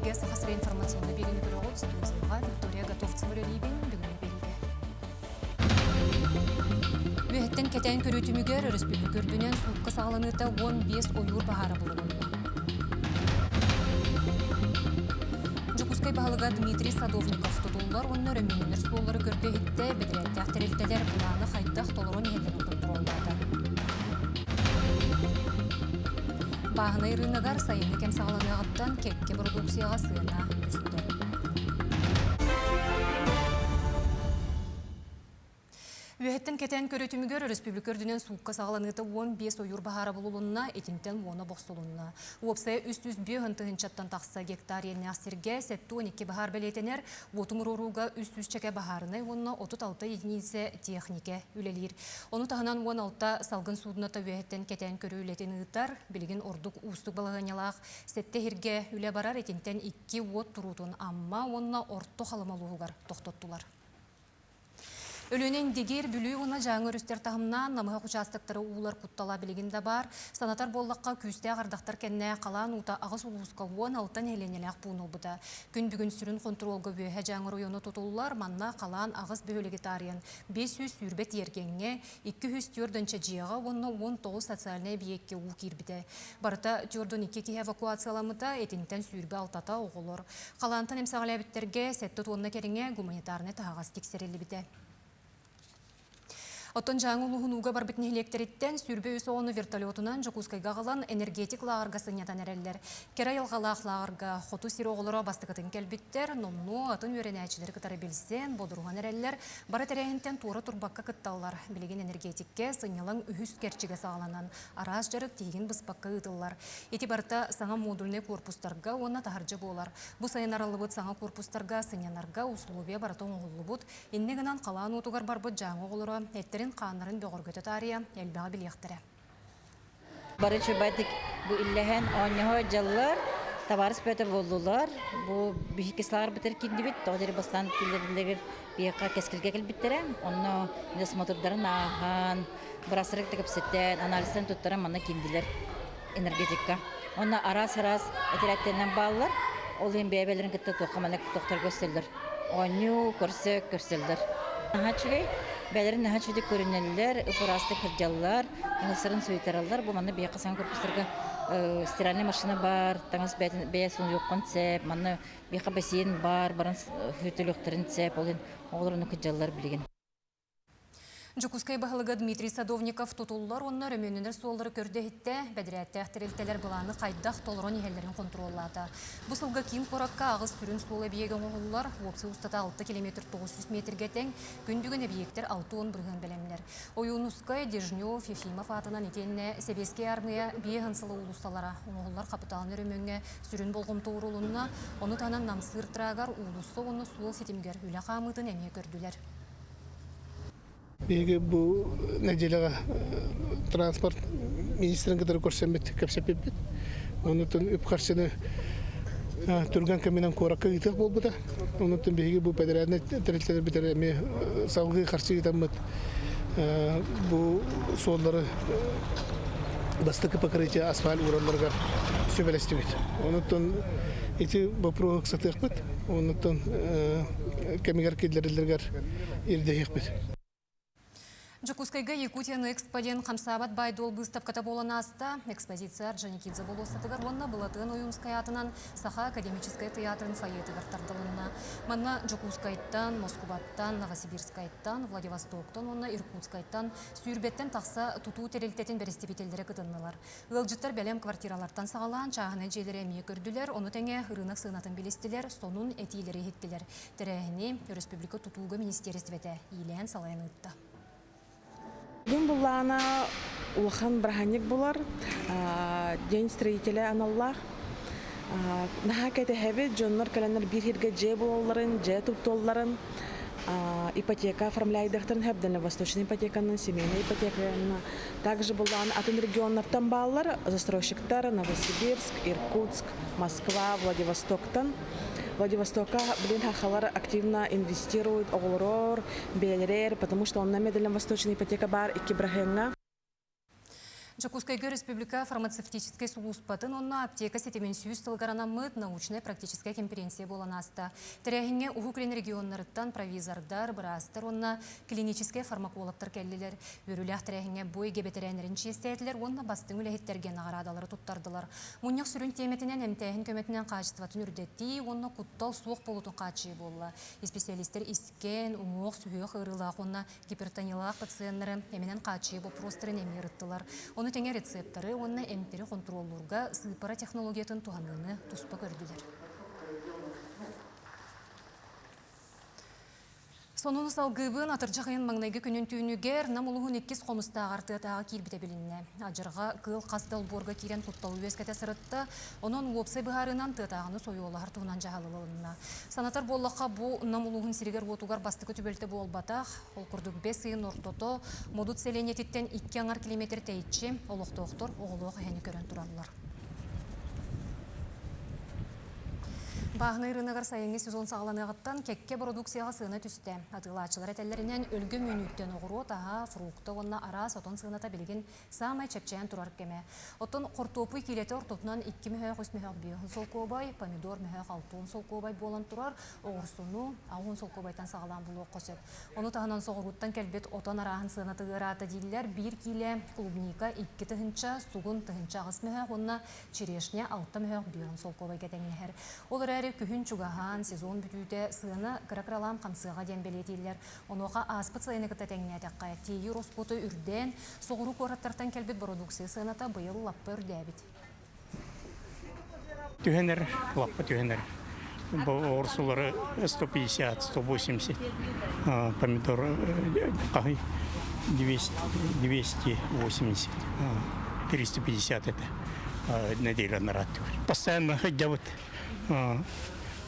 эфирге сахасыры информационный берені көріғыл студияға Виктория Готовцева рөлейбен бүгіні берейді. Өйеттен кетен көрітімігер республикөрдінен суыққа сағыланыта 15 ойыр бағары болуынна. Жукускай бағылыға Дмитрий Садовников тұтулар онны рөмінінер суолары көрді хитті бедірәтті ақтарелтелер бұланы қайттақ толырон ехелерін контролдады. Бағынай рынығар сайыны кем сағаланы ағыттан кекке продукцияға сыйына үсті. Өйеттен кетен көрітімігер республикөрдінен суыққа сағаланыты 15 ойыр бағары болуынна, етінтен оны боқсылуынна. Уопсая үст-үст ынтығынчаттан тақса гектар еліне астерге сәтті 12 бағар бәлетенер, отымыр оруға үст-үст чәке бағарыны онына 36 единице технике үлелер. Оны тағынан 16 салғын судыната өйеттен кетен көрі үлетін ұйттар, білген ордық ұстық балығанялақ, сәтті херге үле барар етінтен 2 от тұрудын, амма онына орто қалымалуғығар тоқтоттылар. Өлөнен дегер бүлі оны жаңыр үстер тағымнан намыға құчастықтары уылар құттала білігінде бар. Санатар боллаққа күсте ағардақтар кәнне қалан ұта ағыз ұлысқа 16 әленелек бұны бұда. Күн бүгін сүрін контролға бөйе жаңыр ойыны тұтылылар, манна қалан ағыз бөлігі тариян. 500 сүрбет ергенге, 200 түрдінші жиыға оны 19 социаліне бейекке ұқ ербіде. Барыта түрдің 2 ке эвакуацияламыда етінтен сүрбе алтата оғылыр. Қалантын емсағылы әбіттерге сәтті туынна керіңе гуманитарны тағағыз тексерелі біде. Оттон жаңы ұлығынуға бар бітіне электреттен сүрбе өсі оны вертолетынан Жукускайға қалан энергетик лағырға сынятан әрелер. Керай алғалақ лағырға қоту сирі оғылыра бастықытын кәлбіттер, номну атын өрен әчілер кітары білсен, бодырған әрелер, бары тәрәйінтен туыры турбаққа кытталар. Білеген энергетикке сынялың үхіс керчіге сағаланан, арас жарық тейген бұспаққа ұтылар. Еті барыта саңа модульный корпустарға оны тахаржы болар. Бұ сайын аралыбыт саңа корпустарға сынянарға условия барытын оғылы бұд, еннегінан қалан отуғар бар бұд жаңы оғылыра, қанарын бөғіргөті тария әлбәға білияқтыры. Барычы бәдік бұл илләхен оңығы жалылар, табарыс бөті болдылар. Бұл бүйікеслағыр бітір кенді біт, тоғдері бастан келдерілігір бейіққа кескілге кел біттірі. Оны смотрдарын ағын, бұрасырық тігіп сеттен, анализтен тұттырын маны кенділер энергетикка. Оны арас-арас әтірәттерінен балылар, ол ең бәйбәлерін күтті тоқыманы тоқтар көстелдір. Оңы көрселдір. Бәлерін наға чөдік көрінелілер, ұпырасты кірджалылар, ұңысырын сөйтаралар. Бұл маны бейі қасан көрпістіргі стиральный машина бар, таңыз бәйі сұны жоққан цеп, маны бейі бассейн бар, барын хүйтіліқтірін цеп, оларын кірджалылар білген. Жукускай бағылыға Дмитрий Садовников тұтулылар онына рөмөнінер суолары көрді хитті, бәдірәтті әқтірелтелер бұланы қайдақ толырон ехелерін контроллады. Бұл сылға кем қораққа ағыз түрін суолы бейеген оғылылар, опсы ұстата 6 км 900 метрге тәң, күндігін әбиектер 6-10 бірген білемлер. Ойуынускай, Дежнев, Ефимов атынан етеніне Себеске армия бейген сылы ұлысталара. Оғылылар қапыталыны рөмөнге сүрін болғым тоғырулынна, оны танан намсыр тұрағар ұлысы оны суол сетімгер үлі қамытын әме көрділер. Беги бу неделяга транспорт министрин кадары көрсөмбөт кепсеппет. Онутун үпкарчыны турган каминан коракка итек болбута. Онутун беги бу федеральный территория битерме саугы каршы итамыт. Бу солдары бастыкы покрытие асфальт урамларга сөбелестигит. Онутун эти вопрос сатыкпыт. Онутун камигар кидлерлергер ирдехпет. Жукускайга Якутияны экспозиция қамсабат байдол выставката болан аста. Экспозиция Орджоникидзе болостатыгар онна Былатын Уюмскай атынан Саха академическая театрын фойетыгар тардылынна. Манна Жукускайттан, Москубаттан, Новосибирскайттан, Владивостоктан, онна Иркутскайттан, Сүйірбеттен тақса туту терелтетін берестепетелдері кыдыннылар. Ғылжыттар бәлем квартиралардан сағалан чағыны жейлері әмие көрділер, оны тәңе рынық сынатын білістілер, сонун әтейлері еттілер. Тәрәхіне Республика Тутуғы министерстветі илен салайын ұтты. День булана улахан браханик булар, день строителя аналлах. Наха кайта хәбет жоннар календар бир хирге же булаларын, же туптолларын, ипотека оформляйдыктарын хәбдәне восточный ипотеканы, семейный ипотеканы. Также булан атын регионнардан баллар, застройщиктар Новосибирск, Иркутск, Москва, Владивостоктан. Владивостока, хахалар активно инвестируют, оғылырор, бәлерер, потому что он на медленном восточной ипотека бар и кибрахенга. Жакускайгы республика фармацевтический сулуспатын онна аптека сетемен сүйіз тылгаранамыт научная практическая конференция болан аста. Тірәхінге Ухуклин регионнарыттан провизордар, брастар, онна клинический фармакологтар кәлілер. Өріләқ тірәхінге бой гебетерәнерін честәйділер, онна бастың үләхеттерген ағарадалары туттардылар. Мұнық сүрін теметінен әмтәхін көметінен қачытватын үрдетті, онна құттал суық болутын қачы болла. Специалистер искен, умоқ, сүйеқ, ұрылақ, онна гипертонилақ пациентлері әменен қачы бұл простырын әмеріттілар. Оны теңе рецепторы, оны әмтері контроллурға сыпара технологиятын туғаныны туспа көрділер. Сонуны салгыбын атыржақайын маңнайғы күнін түйінігер намылығын еккіз қомыста ағарты тағы келбіте білінне. Ажырға қыл қастал борға керен құттал өскәте сырытты, оның опсай бұғарынан тұтағыны сойуылы артуынан жағалылығына. Санатар боллаққа бұл намылығын сирегер отуғар бастықы түбелті бол батақ, ол күрдік 5 сыйын ортото, модут селенететтен 2 аңар километр тәйітші, олықты оқтыр, оғылығы әне көрін тұралылар. Бағны ырынығыр сайынғы сезон сағаланығыттан кәкке продукцияға сыны түсті. Атылачылар әтәлерінен өлгі мүнүттен оғыру таға, фрукты онна арас отын сыната білген самай чәпчәйін тұрар кеме. Отын қортопы келеті ортопынан 2 мүхәқ үс мүхәқ бүйін сол көбай, помидор мүхәқ 6 сол көбай болан тұрар, оғырсыну ағын сол көбайтан сағалан бұлы қосып. Оны тағынан соғыруттан кәлбет отын арағын сынаты ғыраты дейлер 1 келе клубника 2 тұхынша, суғын тұхынша ағыс мүхәқ, онна черешне 6 мүхәқ бүйін сол көбай кәтәңнәхер. Олар әрі күхін чугахан сезон бүтуде сыны кыракралам қамсыға ден белетейлер. Оноға аспыт сайыны кітатәңне тәққа тейі роспоты үрден, соғыру қораттартан кәлбет продукция сыната бұйыл лаппы үрдәбіт. Түйенер, лаппы түйенер. Бұл орсулары 150-180, помидор 280, 350 это неделя на ратур. Постоянно ходят.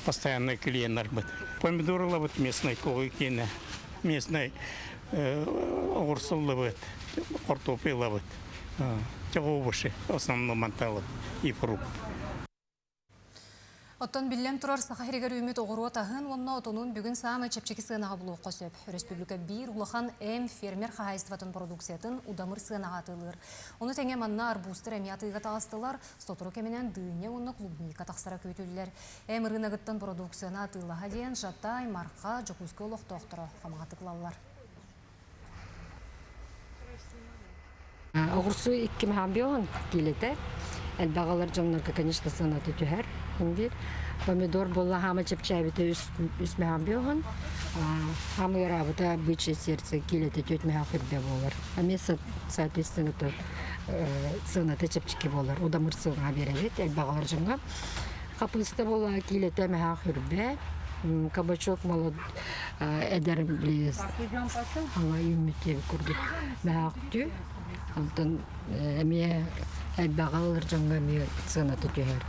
Постоянный клиент быть. Помидоры ловят местной колыкины, местной огурцы ловят, картофель ловят, овощи в основном манталов и фрукты. Оттон биллен турар сахаригер үміт оғыру атағын, онна отонун бүгін самы чепчеки сынаға бұлу қосып. Республика бір улахан фермер қағайыстыватын продукциятын удамыр сынаға атылыр. Оны тәңе манна арбустыр әмиятыға тағыстылар, стотыру кеменен дүйіне онна клубника тақсыра көйтілілер. Рынағыттан продукцияна атылаға дейін жатай, марқа, жокузкі олық тоқтыры қамағатықлалар. Оғырсу 2 мхамбион келеті. Әлбағалар жонларға, конечно, сынаты түхәр. Помидор болла хама чепчайбіті үс мхамбион. Хама ярабыта бычы сердце келеті 4 мхамбе болар. Амеса, соответственно, сынаты чепчеки болар. Удамыр сыға берелет, әлбағалар жонға. Қапысты болла келеті мхамбе. Кабачок молод әдәрім білез. Аңа үмітте көрді мхамбе. Антон әме әлбағалар жаңға ме сынаты түхәр.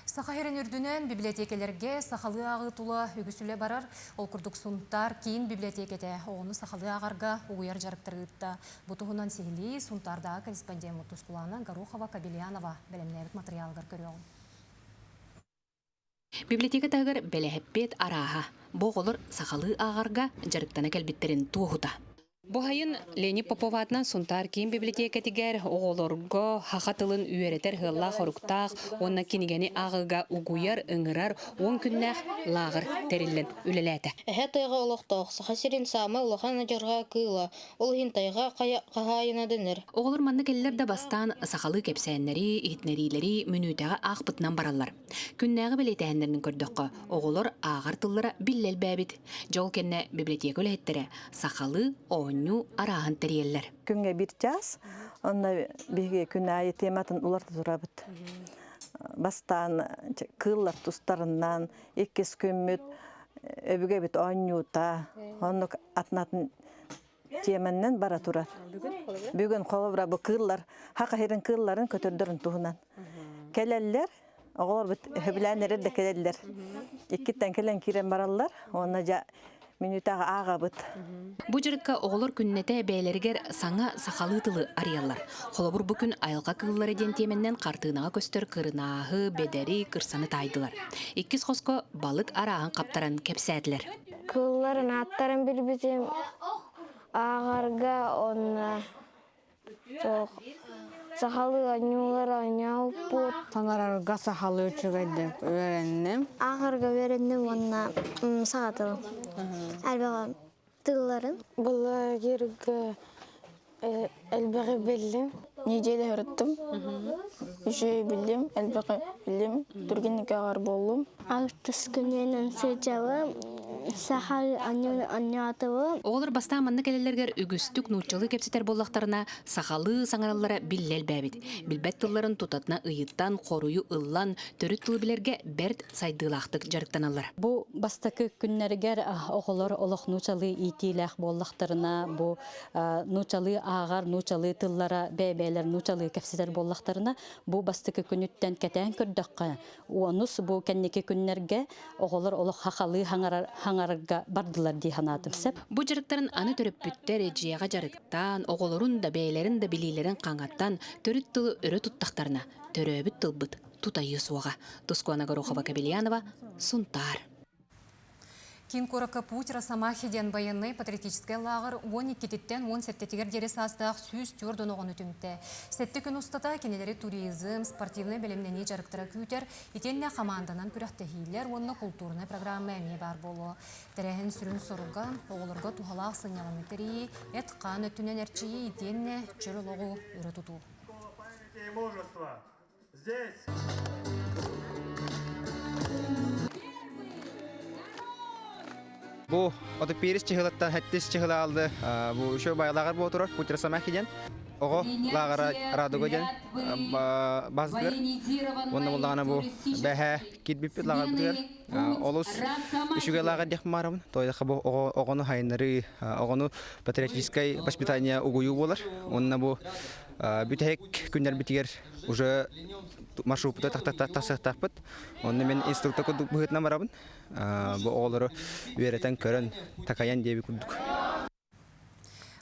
Сахарин үрдінен библиотекелерге сахалы ағы тұла үгісілі барар. Ол күрдік сұнтар кейін библиотекеде оғыны сахалы ағарға ұғыяр жарықтырғытта. Бұтығынан сейлі сұнтардағы корреспондент Мұтускулана Гарухова Кабелянова бәлемнәбіт материалығыр көріғын. Библиотека тағыр бәләхеппет араға. Боғылыр сахалы ағарға жарықтана кәлбеттерін туғыта. Бұхайын Лени Поповатынан сұнтар кейін библиотека тегер оғылырғы хақатылын үйеретер ғылла қорықтақ, онна кенегені ағыға ұғуяр, ұңырар, 10 күннәқ лағыр тәрілін үлеләді. Әхә тайға олықтақ, сақасерін самы олыған ажарға кыйла, ол хин тайға қағайына дөнер. Оғылыр манны келілерді бастан сақалы кепсәйінлері, итнәрилері мүнүйтәға ақ баралар. Күннәғы білетәйіндерінің көрдіққа оғылыр ағар тыллары биллел бәбіт. Жол кенне библиотека өләттері сақалы Ню арахан терьеллер. Күнгә бир час, онна биге күнәйе тематын уларда турабыт. Бастан кыллар тустарыннан, еккес көммөт, өбүгө бит оннюта, онны атнатын теманнан бара турар. Бүгүн колобра бу кыллар, хака херин кылларын көтөрдөрүн туһунан. Келеллер, оголор бит хөбләнер дә келеллер. Иккиттен келен кирен бараллар, онна жа минутага агабыт. Бу жырыкка оғылыр күннете бәйлергер саңа сақалы тылы ариялар. Холобур бүкін айылға кыллары ден теменнен қартынаға көстер кырынағы, бедери, кырсаны тайдылар. Иккіз қоско балық арағын қаптаран кепсәділер. Кылларын аттарын білбізем ағарға онна Çok. Sahalı anyolar anyal bu. Tanararga sahalı çögeydi öğrendim. Ahırga verendim ona sağatılım. Elbette tığların. Bula girge elbette bildim. Niceyle öğrettim. Şey bildim, elbette bildim. Türkçe ağır boldum. Altı günün sıcağı. Sahal anyatığı. Оғылар бастан манны келелерге үгістік нучылы кепсетер боллақтарына сақалы саңаралары биллел бәбіт. Билбәт тылларын тутатына ыйыттан, қорую ыллан, төрі тылы білерге бәрд сайдылақтық жарықтаналар. Бу бастакы күннәргәр оғылар олық нучалы итиләқ боллақтарына, бу нучалы ағар, нучалы тыллара бәбәлер, нучалы кепсетер боллақтарына, бу бастакы күнүттен кәтән көрдіққа. Онус бу кәннеке күннәрге оғылар олық хақалы хаңарга бардылар ди ханатым сеп. Бу жарықтарын аны төріп бүттер ежияға жарықтан, оғыларын да бәйлерін да билилерін қаңаттан, төріт тылы өрі тұттақтарына, төрөбіт тылбыт, тутайы суаға. Тускуана Горохова Кабельянова, Сунтар. Кин Корака Путера Самахиден военный патриотический лагер 12-тен 17-тегер дерес астақ сүйіз түрден оғын өтімді. Сәтті күн ұстата кенелері туризм, спортивный білімнені жарықтыра күйтер, етенне команданан күрәқті хейлер, онына культурный программа әме бар болу. Тәрәхін сүрін сұрға, оғылырға тухалақ сыняланы тәрі, әтқан өттінен әрчейі етенне жүрі лоғу үрі тұту. Bu otopiyris çıhılattan hettis çıhıla aldı. Bu şu bayağılar bu oturur. Putra Samahidен. Oğu lağara radogojen bazıdır. Onun mullağına bu behe gitbip lağar budur. Olus üşüge lağar dek maramın. Toyda bu oğunu hayınları, oğunu patriotiskay воспитание угую болар. Onun bu bütehek günler bitiger. Уже маршрутта тахтахтахпыт. Onun men instruktor buhutna marabın. Bu oğulları üyereten körün takayан деби күрдүк.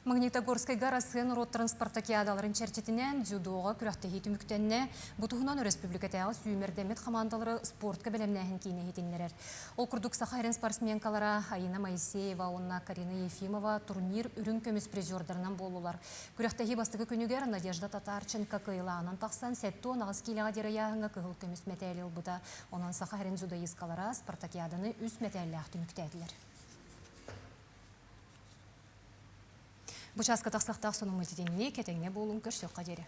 Магнитогорской гарасын роттранспортакиадаларын чертетінен дзюдоға күрәқтегі түміктенне бұтығынан республикатағы сүймердемет командалары спортқа білімнәхін кейіне етінлерер. Ол күрдік Сахарин спортсменкалара Айна Моисеева, онна Карина Ефимова турнир үрін көміс призердарынан болулар. Күрәқтегі бастығы күнігер Надежда Татарченко кыйлағынан тақсан сәтті онағыз келіға дері яғыңа кығыл көміс мәтәлі ұлбыда. Онан Сахарин дзюдоисткалара спартакиаданы үс мәтәлі түміктәділер. Бұчасқа тақсақтақ соның мүлтеденне кетеңне болуын көрсек қадері.